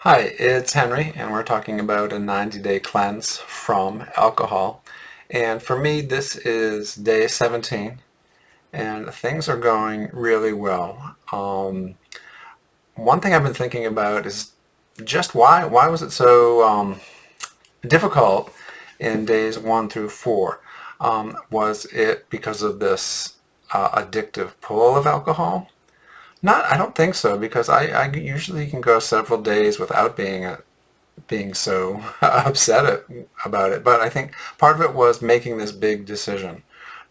Hi, it's Henry, and we're talking about a 90-day cleanse from alcohol. And for me, this is day 17, and things are going really well. One thing I've been thinking about is just why was it so difficult in days 1 through 4? Was it because of this addictive pull of alcohol? I don't think so, because I usually can go several days without being so upset about it. But I think part of it was making this big decision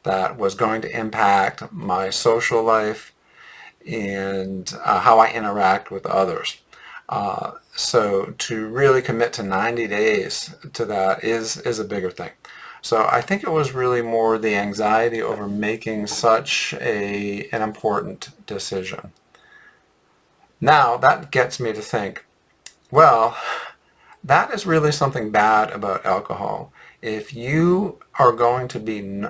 that was going to impact my social life and how I interact with others. So to really commit to 90 days to that is a bigger thing. So I think it was really more the anxiety over making such an important decision. Now that gets me to think, well, that is really something bad about alcohol. If you are going to be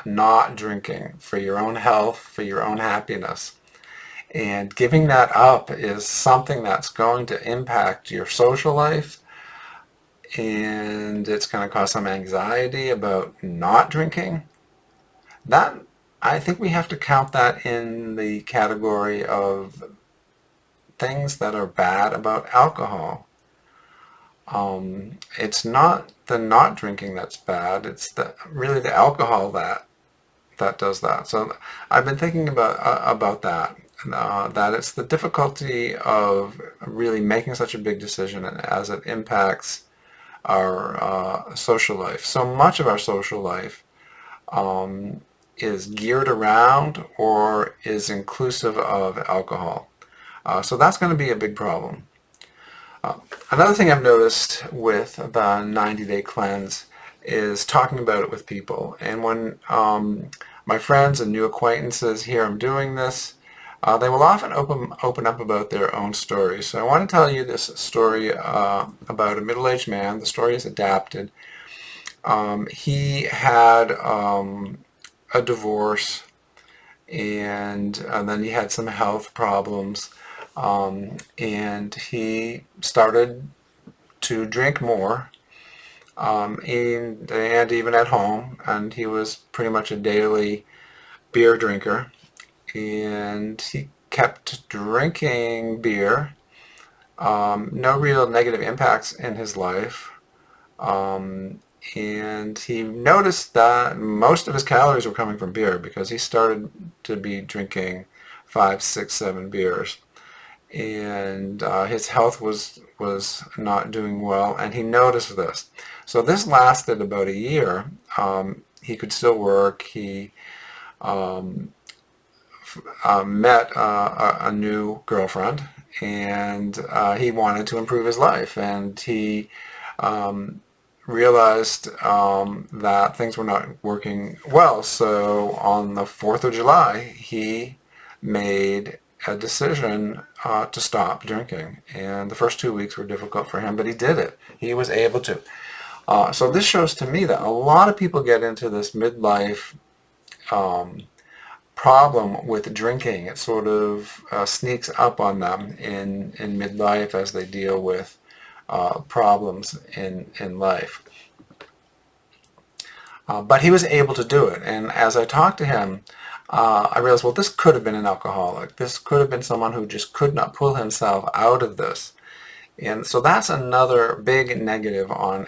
not drinking for your own health, for your own happiness, and giving that up is something that's going to impact your social life, and it's going to cause some anxiety about not drinking, that I think we have to count that in the category of things that are bad about alcohol. It's not the not drinking that's bad. It's really the alcohol that does that. So I've been thinking about that. That it's the difficulty of really making such a big decision and as it impacts our social life. So much of our social life is geared around or is inclusive of alcohol. So that's going to be a big problem. Another thing I've noticed with the 90-day cleanse is talking about it with people. And when my friends and new acquaintances hear I'm doing this, they will often open up about their own stories. So I want to tell you this story about a middle-aged man. The story is adapted. He had a divorce, and then he had some health problems, and he started to drink more, and even at home, and he was pretty much a daily beer drinker, and he kept drinking beer. No real negative impacts in his life, and he noticed that most of his calories were coming from beer because he started to be drinking 5, 6, 7 beers, and his health was not doing well, and he noticed this. So this lasted about a year. He could still work. He met a new girlfriend, and he wanted to improve his life, and he realized that things were not working well. So on the 4th of July, he made a decision to stop drinking. And the first 2 weeks were difficult for him, but he did it. He was able to. So this shows to me that a lot of people get into this midlife problem with drinking. It sort of sneaks up on them in midlife as they deal with problems in life. But he was able to do it. And as I talked to him, I realized, well, this could have been an alcoholic. This could have been someone who just could not pull himself out of this. And so that's another big negative on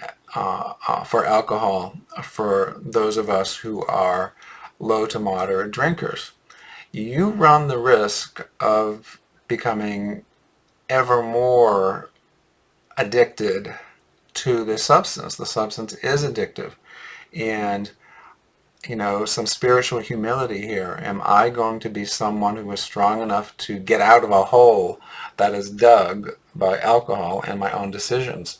for alcohol for those of us who are low to moderate drinkers. You run the risk of becoming ever more addicted to the substance. The substance is addictive. And some spiritual humility here. Am I going to be someone who is strong enough to get out of a hole that is dug by alcohol and my own decisions?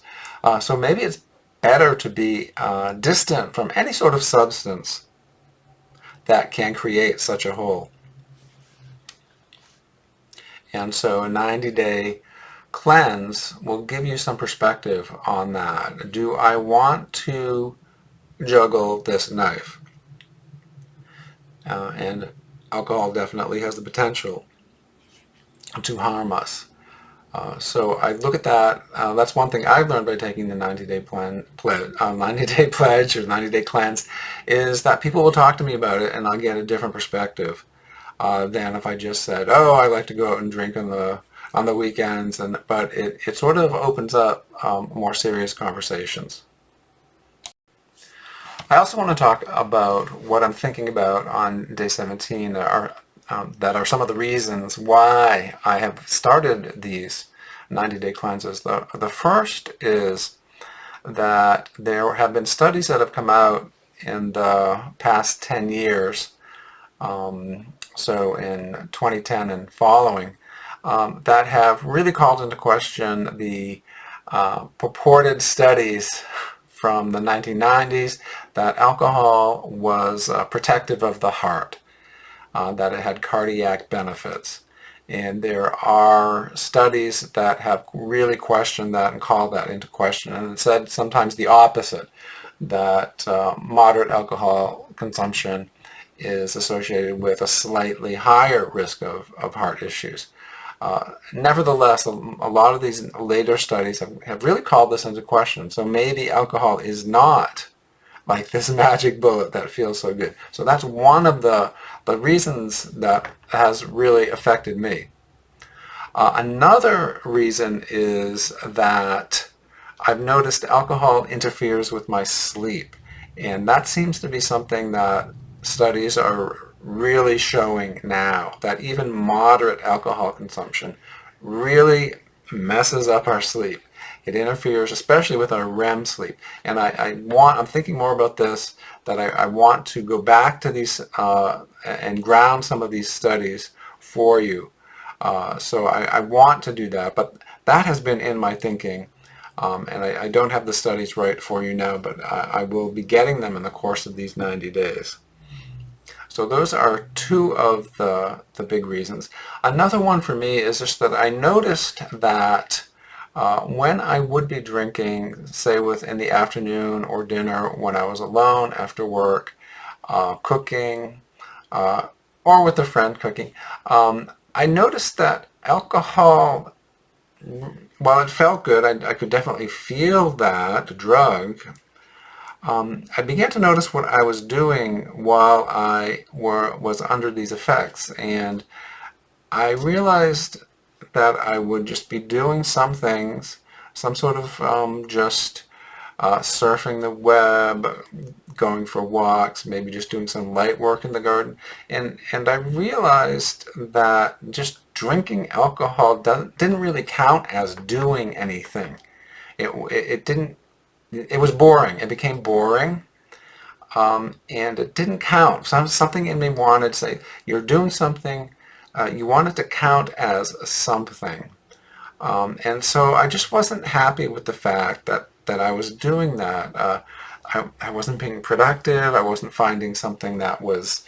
So maybe it's better to be distant from any sort of substance that can create such a hole. And so a 90-day cleanse will give you some perspective on that. Do I want to juggle this knife? And alcohol definitely has the potential to harm us. So I look at that. That's one thing I've learned by taking the 90-day pledge, 90-day pledge or 90-day cleanse, is that people will talk to me about it, and I'll get a different perspective than if I just said, "Oh, I like to go out and drink on the weekends." But it sort of opens up more serious conversations. I also want to talk about what I'm thinking about on day 17 that are some of the reasons why I have started these 90-day cleanses. The first is that there have been studies that have come out in the past 10 years, so in 2010 and following, that have really called into question the purported studies from the 1990s that alcohol was protective of the heart, that it had cardiac benefits. And there are studies that have really questioned that and called that into question, and it said sometimes the opposite, that moderate alcohol consumption is associated with a slightly higher risk of heart issues. Nevertheless, a lot of these later studies have really called this into question. So maybe alcohol is not like this magic bullet that feels so good. So that's one of the reasons that has really affected me. Another reason is that I've noticed alcohol interferes with my sleep. And that seems to be something that studies are really showing now, that even moderate alcohol consumption really messes up our sleep. It interferes, especially with our REM sleep. And I'm thinking more about this, that I want to go back to these and ground some of these studies for you. So I want to do that, but that has been in my thinking. And I don't have the studies right for you now, but I will be getting them in the course of these 90 days. So those are two of the big reasons. Another one for me is just that I noticed that when I would be drinking, say in the afternoon or dinner when I was alone after work, cooking, or with a friend cooking, I noticed that alcohol, while it felt good, I could definitely feel that drug. I began to notice what I was doing while was under these effects, and I realized that I would just be doing some things, some sort of just surfing the web, going for walks, maybe just doing some light work in the garden. And I realized that just drinking alcohol didn't really count as doing anything. It didn't, it was boring. It became boring. And it didn't count. Something in me wanted to say, you're doing something, you want it to count as something. And so I just wasn't happy with the fact that I was doing that. I wasn't being productive. I wasn't finding something that was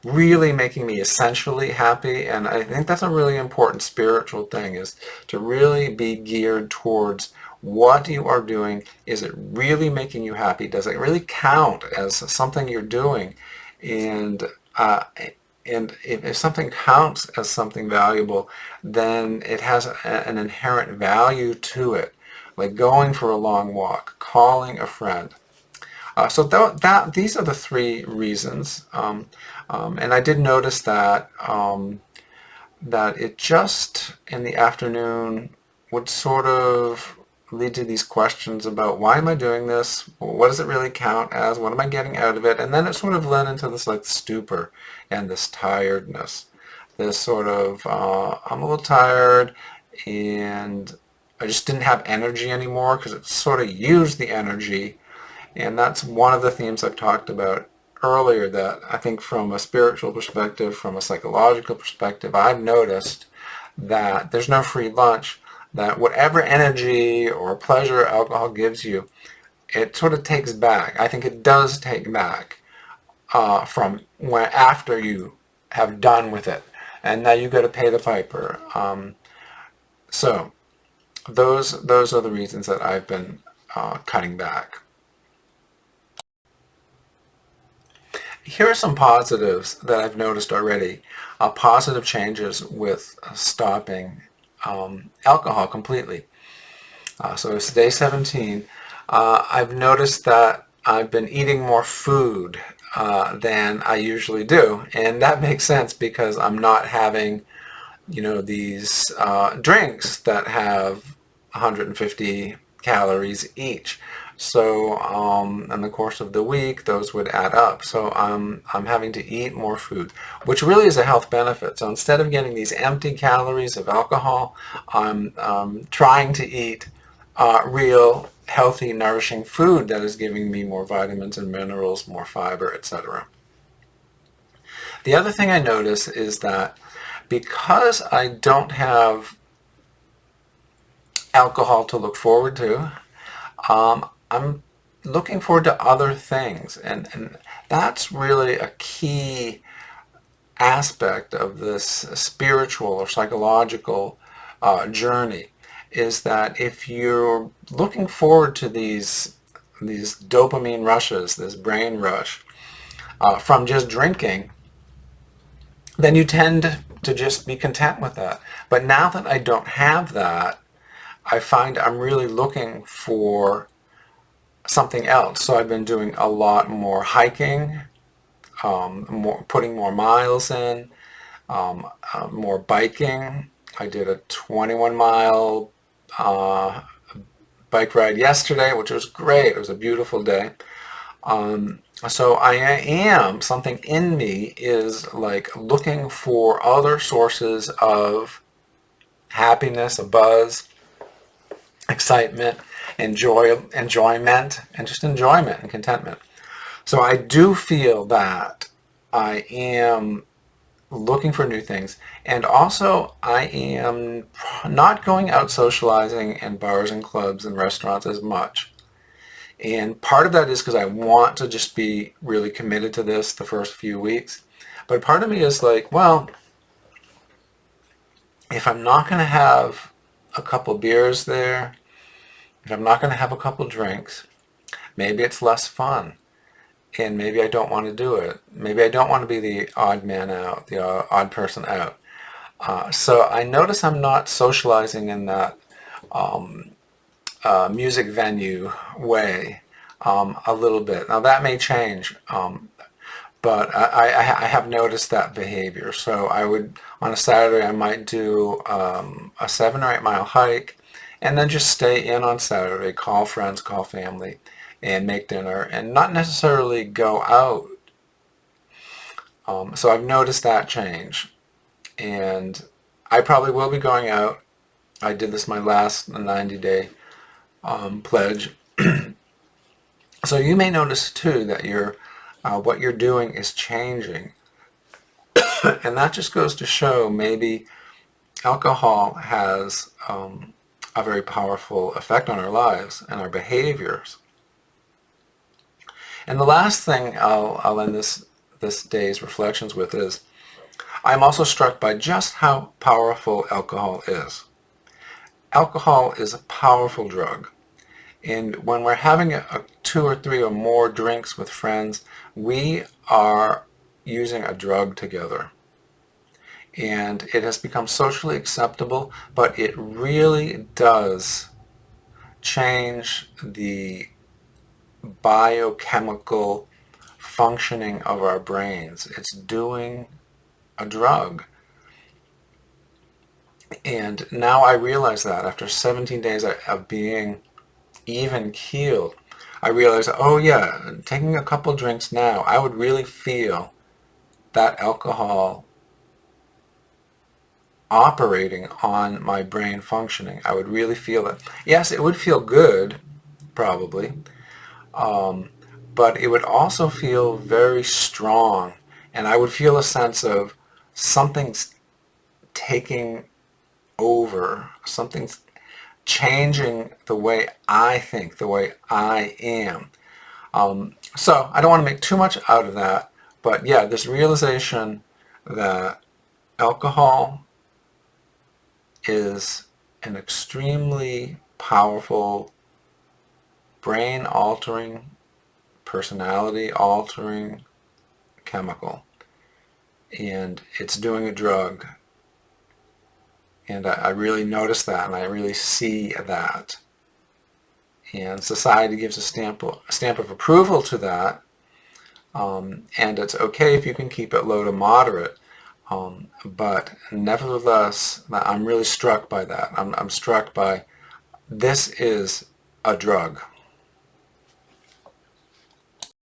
really making me essentially happy. And I think that's a really important spiritual thing, is to really be geared towards what you are doing. Is it really making you happy? Does it really count as something you're doing? And if something counts as something valuable, then it has an inherent value to it, like going for a long walk, calling a friend. So these are the three reasons, and I did notice that that it just in the afternoon would sort of lead to these questions about, why am I doing this? What does it really count as? What am I getting out of it? And then it sort of led into this like stupor and this tiredness, this sort of I'm a little tired, and I just didn't have energy anymore because it sort of used the energy. And that's one of the themes I've talked about earlier, that I think from a spiritual perspective, from a psychological perspective, I've noticed that there's no free lunch, that whatever energy or pleasure alcohol gives you, it sort of takes back. I think it does take back from after you have done with it. And now you got to pay the piper. So those are the reasons that I've been cutting back. Here are some positives that I've noticed already, positive changes with stopping alcohol completely. So it's day 17. I've noticed that I've been eating more food than I usually do, and that makes sense because I'm not having, these drinks that have 150 calories each. So in the course of the week, those would add up. So I'm having to eat more food, which really is a health benefit. So instead of getting these empty calories of alcohol, I'm trying to eat real, healthy, nourishing food that is giving me more vitamins and minerals, more fiber, etc. The other thing I notice is that because I don't have alcohol to look forward to, I'm looking forward to other things. And that's really a key aspect of this spiritual or psychological journey, is that if you're looking forward to these dopamine rushes, this brain rush, from just drinking, then you tend to just be content with that. But now that I don't have that, I find I'm really looking for something else. So I've been doing a lot more hiking, putting more miles in, more biking. I did a 21-mile bike ride yesterday, which was great. It was a beautiful day. So I am, something in me is like looking for other sources of happiness, a buzz, excitement, enjoyment, and just enjoyment and contentment. So I do feel that I am looking for new things, and also I am not going out socializing in bars and clubs and restaurants as much. And part of that is because I want to just be really committed to this the first few weeks. But part of me is like, well, if I'm not going to have a couple beers there, if I'm not going to have a couple drinks, maybe it's less fun. And maybe I don't want to do it. Maybe I don't want to be the odd man out, the odd person out. So I notice I'm not socializing in that music venue way a little bit. Now that may change, but I have noticed that behavior. So I would, on a Saturday, I might do a 7 or 8 mile hike, and then just stay in on Saturday, call friends, call family, and make dinner, and not necessarily go out. So I've noticed that change, and I probably will be going out. I did this my last 90-day pledge. So you may notice too that what you're doing is changing. And that just goes to show maybe alcohol has a very powerful effect on our lives and our behaviors. And the last thing I'll end this day's reflections with is I'm also struck by just how powerful alcohol is. Alcohol is a powerful drug. And when we're having 2 or 3 or more drinks with friends, we are using a drug together. And it has become socially acceptable, but it really does change the biochemical functioning of our brains. It's doing a drug. And now I realize that after 17 days of being even keeled, I realized, oh yeah, taking a couple drinks now, I would really feel that alcohol operating on my brain functioning. I would really feel it. Yes, it would feel good, probably, but it would also feel very strong, and I would feel a sense of something's taking over, something's changing the way I think, the way I am. So I don't want to make too much out of that, but yeah, this realization that alcohol is an extremely powerful, brain-altering, personality-altering chemical, and it's doing a drug And I really notice that, and I really see that. And society gives a stamp of approval to that. And it's okay if you can keep it low to moderate. But nevertheless, I'm really struck by that. I'm struck by this is a drug.